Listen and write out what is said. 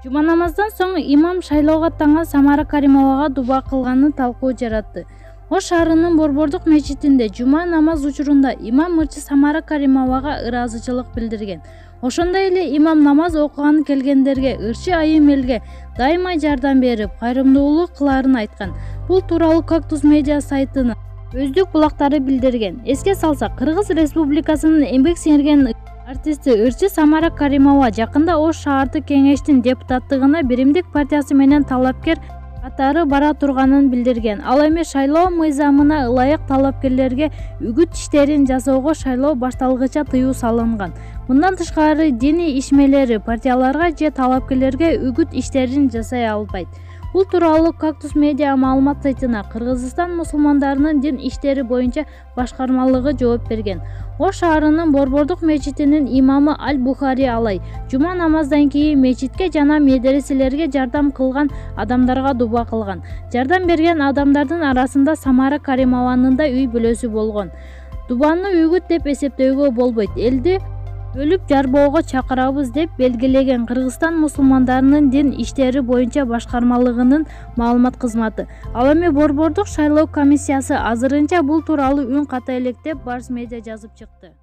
Жума намаздан соң имам шайлоого аттанган Самара Каримовага дуба кылганы талкуу жаратты. Ош шаарынын Борбордук мечитинде жума намаз учурунда имам ырчы Самара Каримовага ыраазычылык билдирген. Ошондой эле имам намаз окуганы келгендерге ырчы айым элге дайыма жардам берип, кайрымдуулук кылаарын айткан. Бул тууралуу Кактус медиа сайтынын өздүк булактары билдирген. Эске салсак, Кыргыз Республикасынын эмгек сиңирген артисти ырчы Самара Каримова жакында Ош шаардык кеңештин депутаттыгына Биримдик партиясы менен талапкер катары бара турганын билдирген. Ал эми шайлоо мыйзамына ылайык талапкерлерге үгүт иштерин жасоого шайлоо башталгыча тыюу салынган. Мындан тышкары диний ишмерлери партияларга же талапкерлерге үгүт иштерин жасай албайт. Бул тууралуу Кактус медиа маалымат сайтына Кыргызстан мусулмандарынын дин иштери боюнча башкармалыгы жооп берген. Ош шаарынын Борбордук мечитинин имамы Аль-Бухари Алай жума намаздан кийин мечитке жана медреселерге жардам кылган адамдарга дуба кылган. Жардам берген адамдардын арасында Самара Каримованын да үй бүлөсү болгон. Дубаны үгүт деп эсептөөгө болбойт. Элди бөлүп жарбоого чакырабыз деп белгилеген Кыргызстан мусулмандарынын дин иштери боюнча башкармалыгынын маалымат кызматы. Ал эми Борбордук шайлоо комиссиясы азырынча бул тууралуу үн ката элек деп Барс медиа жазып чыкты.